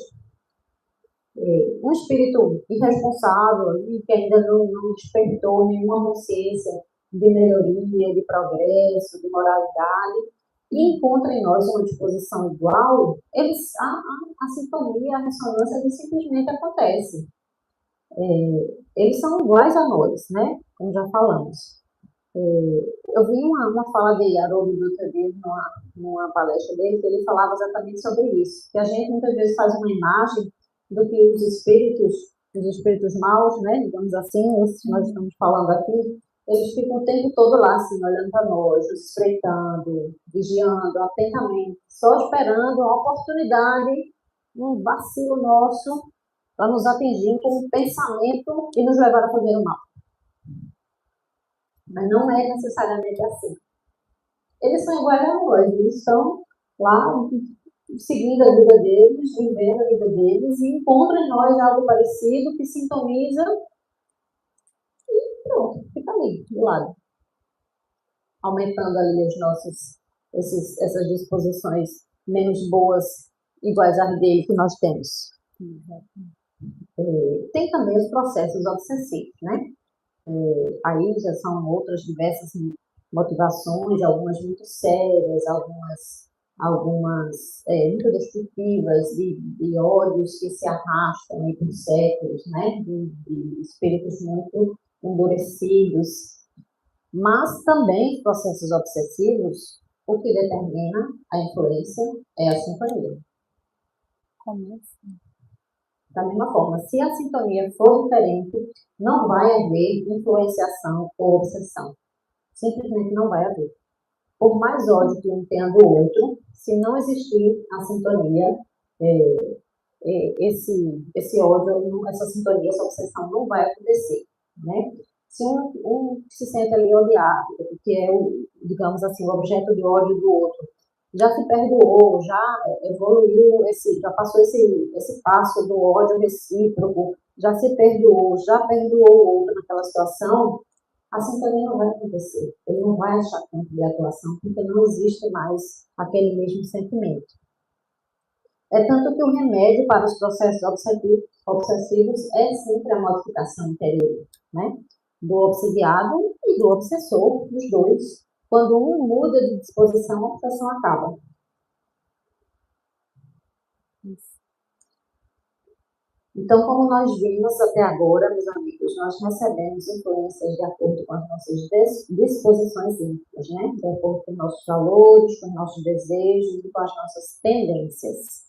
Um espírito irresponsável, que ainda não despertou nenhuma consciência de melhoria, de progresso, de moralidade, e encontra em nós uma disposição igual, a sintonia, a ressonância, ele simplesmente acontece. Eles são iguais a nós, né? Como já falamos. Eu vi uma fala de Haroldo Dutra Dias numa palestra dele, que ele falava exatamente sobre isso, que a gente muitas vezes faz uma imagem do que os espíritos maus, né, digamos assim, esses que nós estamos falando aqui, eles ficam o tempo todo lá, assim, olhando para nós, nos espreitando, vigiando atentamente, só esperando a oportunidade, um vacilo nosso, para nos atingir com um pensamento e nos levar a fazer o mal. Mas não é necessariamente assim. Eles são iguais a nós, eles estão lá seguindo a vida deles, vivendo a vida deles, e encontram em nós algo parecido que sintoniza e pronto, fica ali, do lado. Aumentando ali essas disposições menos boas, iguais às dele que nós temos. Tem também os processos obsessivos, né? Aí já são outras diversas motivações, algumas muito sérias, algumas muito destrutivas, de ódios que se arrastam aí por séculos, né? De espíritos muito endurecidos. Mas também os processos obsessivos, o que determina a influência é a sintonia. Como assim? Da mesma forma, se a sintonia for diferente, não vai haver influenciação ou obsessão. Simplesmente não vai haver. Por mais ódio que um tenha do outro, se não existir a sintonia, esse ódio, essa sintonia, essa obsessão não vai acontecer, né? Se um se sente ali odiado, que é digamos assim, o objeto de ódio do outro, já se perdoou, já evoluiu, já passou esse passo do ódio recíproco, já se perdoou, já perdoou o outro naquela situação, a sintonia não vai acontecer. Ele não vai achar campo de atuação, porque não existe mais aquele mesmo sentimento. É tanto que o remédio para os processos obsessivos é sempre a modificação interior, né? Do obsidiado e do obsessor, dos dois. Quando um muda de disposição, a obsessão acaba. Então, como nós vimos até agora, meus amigos, nós recebemos influências de acordo com as nossas disposições íntimas, né? De acordo com nossos valores, com os nossos desejos e com as nossas tendências.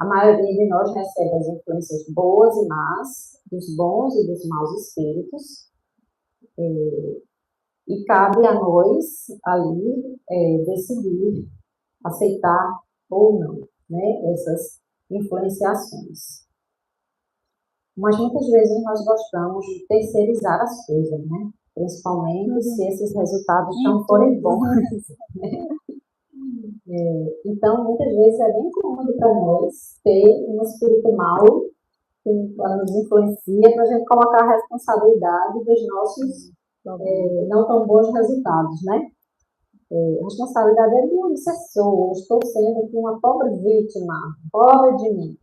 A maioria de nós recebe as influências boas e más, dos bons e dos maus espíritos, e cabe a nós ali decidir aceitar ou não, né, essas influenciações. Mas muitas vezes nós gostamos de terceirizar as coisas, né? Principalmente se esses resultados não forem bons. Então, muitas vezes é bem cômodo para nós ter um espírito mau que nos influencia para a gente colocar a responsabilidade dos nossos não tão bons resultados, né? A responsabilidade é do obsessor. Estou sendo aqui uma pobre vítima, pobre de mim.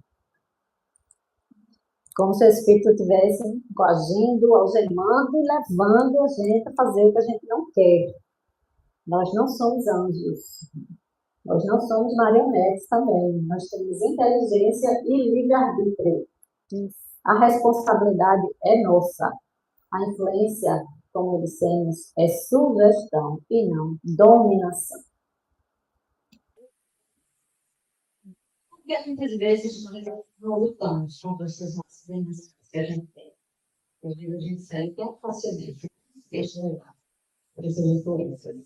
Como se o espírito estivesse coagindo, algemando e levando a gente a fazer o que a gente não quer. Nós não somos anjos. Nós não somos marionetes também. Nós temos inteligência e livre-arbítrio. A responsabilidade é nossa. A influência, como dissemos, é sugestão e não dominação. Porque muitas vezes nós não lutamos contra essas nossas emoções que a gente tem. Às vezes a gente sabe tão facilmente, deixa levar por essas influências.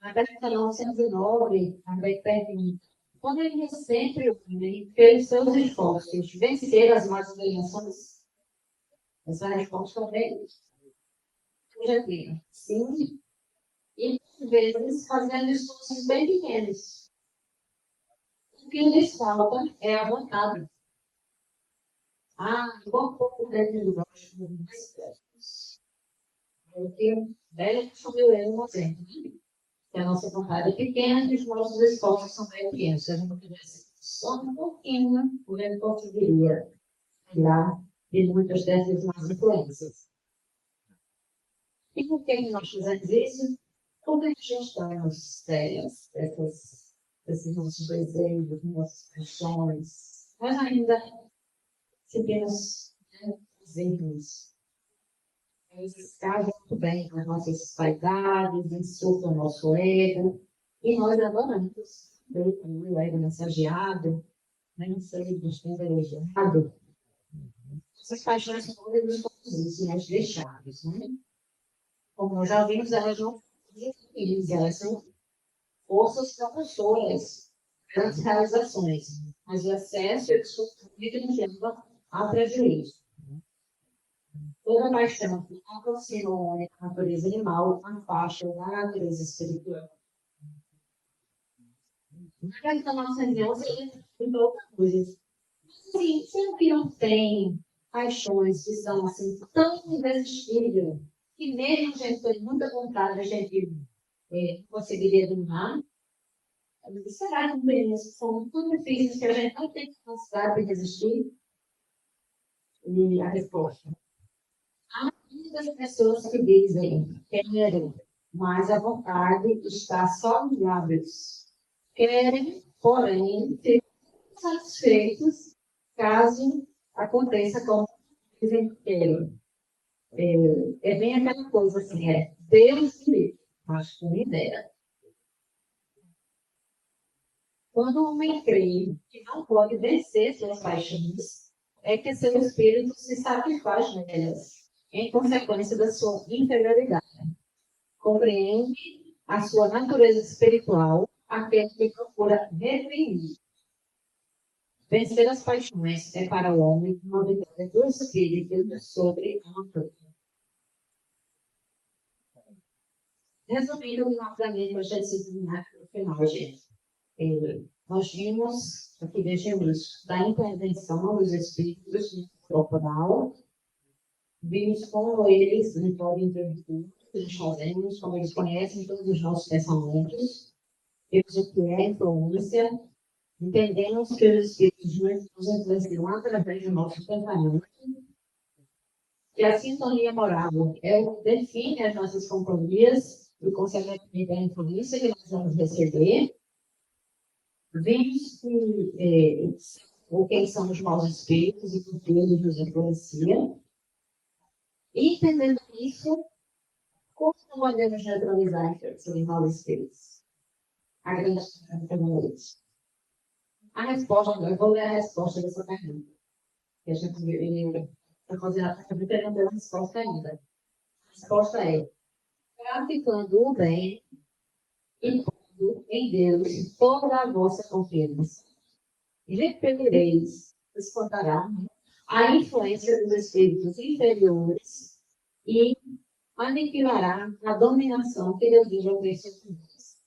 Mas a canal 119, também tem, poderia sempre, pelos seus esforços, vencer as más inclinações. Essa resposta também já vi. Sim. E, às vezes, fazendo esforços bem pequenos. O que lhes falta é a vontade. Qual pouco deve nós mais pertos? Porque velho subiu ele no centro. Que a nossa vontade é pequena e os nossos esforços são bem pequenos. Se a gente não tivesse só um pouquinho, a gente conseguiria tirar de muitas dessas más influências. E por que nós fazemos isso? Porque nós já estamos sérias desses nossos desejos, nossas paixões. Mas ainda, se temos exemplos, eles casam muito bem com as nossas vaidades, insultam o nosso ego, e nós adoramos. O ego massageado, não sei, desprivilegiado. Essas paixões são todas isso, nós deixados, né? Como nós já vimos, elas não elas são forças propulsoras das realizações, mas o excesso de sofrimento nos leva a prejuízo. Toda paixão que aproxima o homem da natureza animal afasta da natureza espiritual. Mas na nossa reunião, tem outras coisas. Assim, sempre não tem paixões que são assim, tão irresistíveis, que mesmo a gente tem muita vontade, a gente conseguiria dominar. Será que experiências são tão difíceis que a gente não tem capacidade de resistir? E a resposta: há muitas pessoas que dizem querem, mas a vontade está só nos lábios. Querem, porém, ser satisfeitos caso aconteça como dizem que querem. É bem aquela coisa assim, Deus me acho que uma ideia. Quando o homem crê que não pode vencer suas paixões, é que seu espírito se satisfaz nelas, em consequência da sua inferioridade. Compreende a sua natureza espiritual, aquele que procura reprimir. Vencer as paixões é para o homem uma vitória do espírito sobre a matéria. Resumindo rapidamente, eu já terminar no final, gente. Nós vimos, aqui vejamos, da intervenção dos espíritos corporal, vimos como eles não podem intervir, eles fazemos, como eles conhecem todos os nossos pensamentos, vimos o que é influência, entendemos que os espíritos nos influenciam através do nosso pensamento, que a sintonia moral é o que define as nossas companhias e, consequentemente, a influência que nós vamos receber. Vimos quem são os maus espíritos e por que eles nos influenciam. E, entendendo isso, como podemos neutralizar esses maus espíritos? A grande pergunta. A resposta, eu vou ler a resposta dessa pergunta. Que a gente está fazendo a resposta ainda. A resposta é: praticando o bem e pondo em Deus toda a vossa confiança, repelireis, espantará a influência dos espíritos inferiores e aniquilará a dominação que Deus diz ao sobre nós.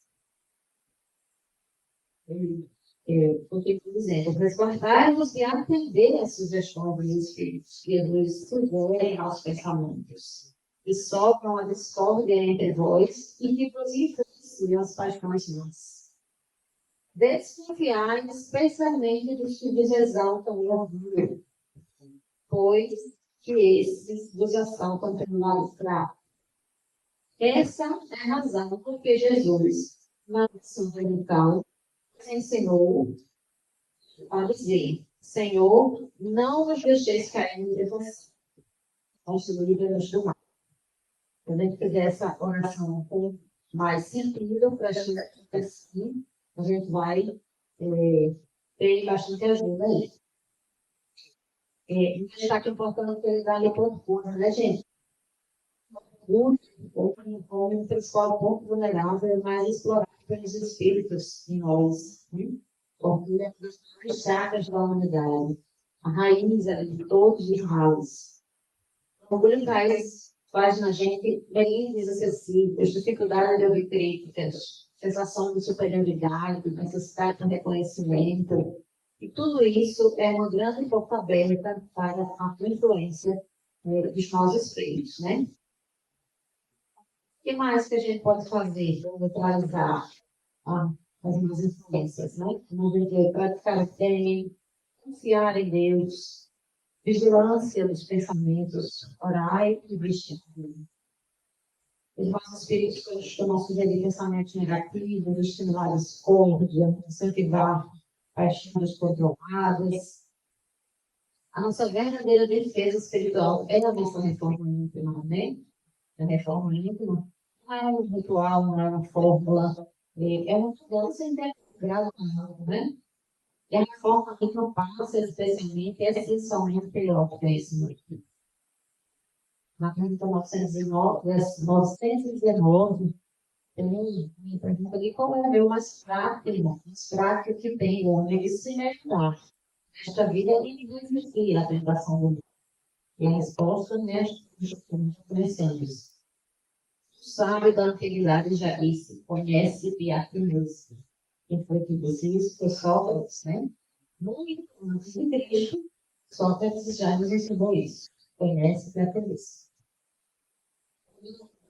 Continuo dizendo: resguardai-vos de atender às sugestões dos espíritos que vos sugerem aos pensamentos, que sopram a discórdia entre vós e que vos influenciam as paixões más. Desconfiai especialmente dos que vos exaltam o orgulho, pois que esses vos assaltam pelo lado fraco. Essa é a razão por que Jesus, na lição dominical, ensinou a dizer: Senhor, não nos deixeis cair em devoção. construir pelos do mal. Quando a gente fizer essa oração com mais sentido para a gente acontecer, a gente vai ter bastante ajuda aí. Um destaque importante que ele dá ali para o né, gente? O principal ponto vulnerável é mais explorado pelos espíritos em nós, né? Porque ele é uma das maiores chagas da humanidade, a raiz de todos os males. O orgulho faz na gente felizes, acessíveis, dificuldade de obter críticas, sensação de superioridade, necessidade de reconhecimento. E tudo isso é uma grande porta aberta para a influência dos maus espíritos, né? O que mais que a gente pode fazer para neutralizar as más influências, né? Como dizer, praticar bem, confiar em Deus, vigilância dos pensamentos, orar e vestir. Os nossos espíritos costumam sugerir pensamentos negativos, estimular a discórdia, incentivar paixões controladas. A nossa verdadeira defesa espiritual é a nossa reforma íntima, né? A reforma íntima não é um ritual, não é uma fórmula, é uma mudança integral, né? E a reforma íntima passa especialmente, essencialmente, pelo autoconhecimento. Na pergunta 919, tem uma pergunta ali, qual é o meu mais prático que tem o homem de se melhorar? Nesta vida, ele não existia a tentação do mundo. E a resposta, nós conhecemos. O sábio da antiguidade já disse, conhece-te a ti mesmo. Quem foi que disse isso? Foi Sócrates, né? Muito antes de Cristo, Sócrates já nos ensinou isso. Conhece-te a ti mesmo.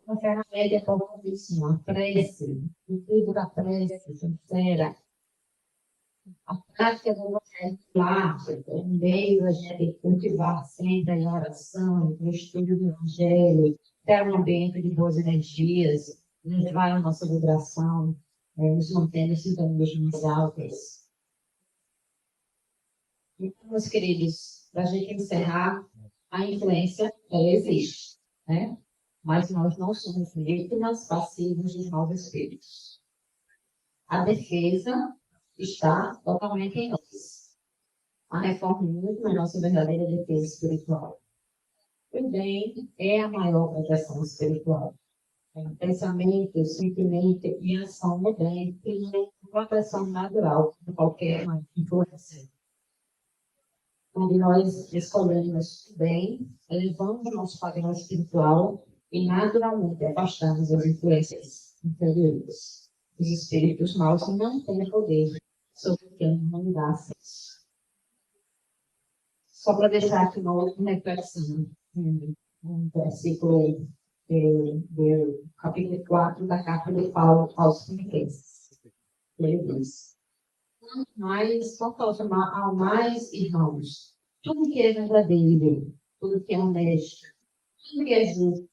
Uma ferramenta poderosíssima, a prece, o livro da prece sincera, a prática do evangelho clássico, um meio a gente cultivar sempre a oração, o estudo do evangelho, ter um ambiente de boas energias, levar a nossa vibração, nos mantendo sintomas mais altas. Então, meus queridos, para a gente encerrar, a influência, ela existe, né? Mas nós não somos vítimas passivas dos maus espíritos. A defesa está totalmente em nós. A reforma íntima é a nossa verdadeira defesa espiritual. O bem é a maior proteção espiritual. Pensamento, sentimento e ação do bem tem uma proteção natural de qualquer influência. Quando nós escolhemos o bem, elevamos o nosso padrão espiritual e naturalmente afastamos as influências inferiores. Os espíritos maus não têm poder sobre quem não dá acesso. Só para deixar aqui uma última reflexão, um versículo do capítulo 4 da carta de Paulo aos Filipenses. Ele diz: mas, ao mais, irmãos, tudo que é verdadeiro, tudo que é honesto, tudo que é justo,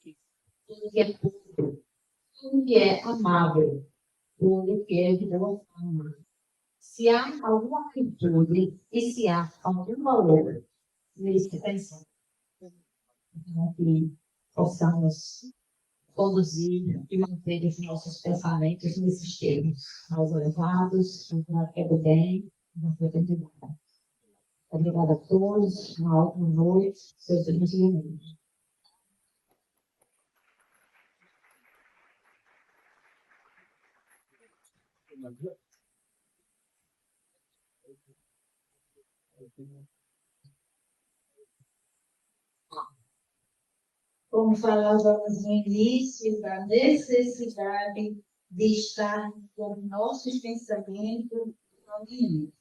tudo que é puro, tudo que é amável, tudo que é de boa fama. Se há alguma virtude e se há algum valor nesse pensamento, que possamos conduzir e manter os nossos pensamentos nesses termos mais elevados, na fé do bem, na fraternidade. Obrigada a todos, uma ótima noite, seus amigos. Como falávamos no início, da necessidade de estar com nossos pensamentos no limite.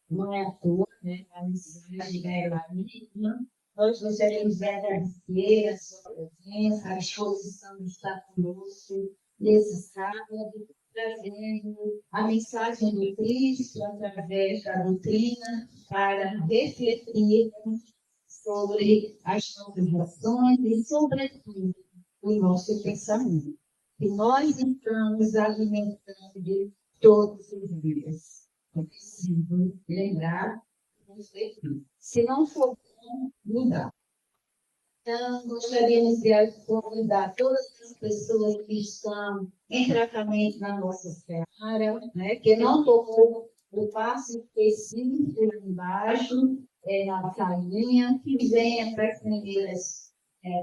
Não é à toa, né? A mensagem é a mesma. Nós gostaríamos de agradecer a sua presença, a disposição de estar conosco nesse sábado, trazendo a mensagem do Cristo através da doutrina para refletirmos sobre as nossas ações e, sobretudo, o nosso pensamento, que nós estamos alimentando de todos os dias. É preciso lembrar, se não for bom, mudar. Então, gostaríamos de convidar todas as pessoas que estão em tratamento na nossa seara, né, que não tomou o passe específico lá embaixo, na salinha, que venha para as primeiras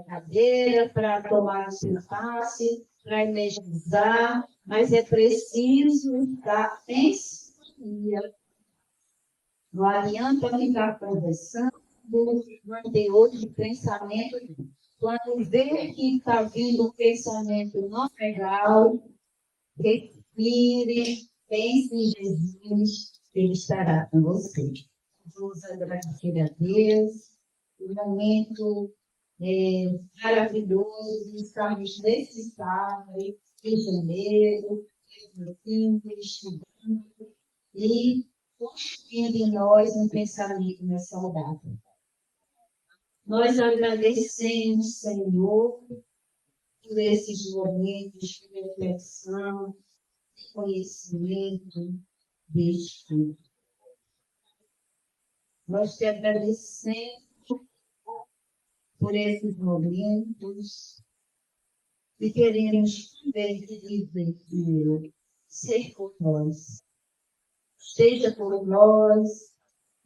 cadeiras, para tomar o seu passe, para energizar, mas é preciso estar em sintonia. Não adianta ficar conversando, manter outro pensamento. Quando vê que está vindo um pensamento não legal, respire, pense em Jesus, Ele estará com você. Vamos agradecer a Deus, um momento maravilhoso, estamos nesse sábado de janeiro, estudando e construindo em nós um pensamento mais saudável. Nós agradecemos, Senhor, por esses momentos de reflexão, de conhecimento, de estudo. Nós te agradecemos por esses momentos e queremos também te dizer, Senhor, ser por nós. Seja por nós,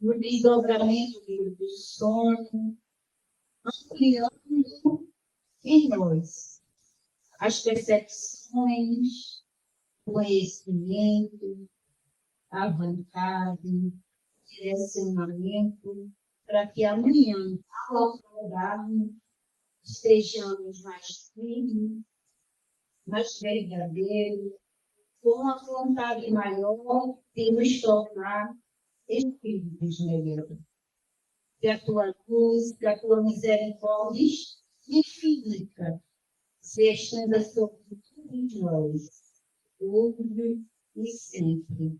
no desdobramento do sono, ampliando em nós as percepções, o conhecimento, a vontade, direcionamento, para que amanhã, ao acordarmos, estejamos mais firmes, mais verdadeiros, com uma vontade maior de nos tornar espíritos melhores. Que a tua luz, que a tua misericórdia infinita se estenda sobre todos nós, hoje e sempre.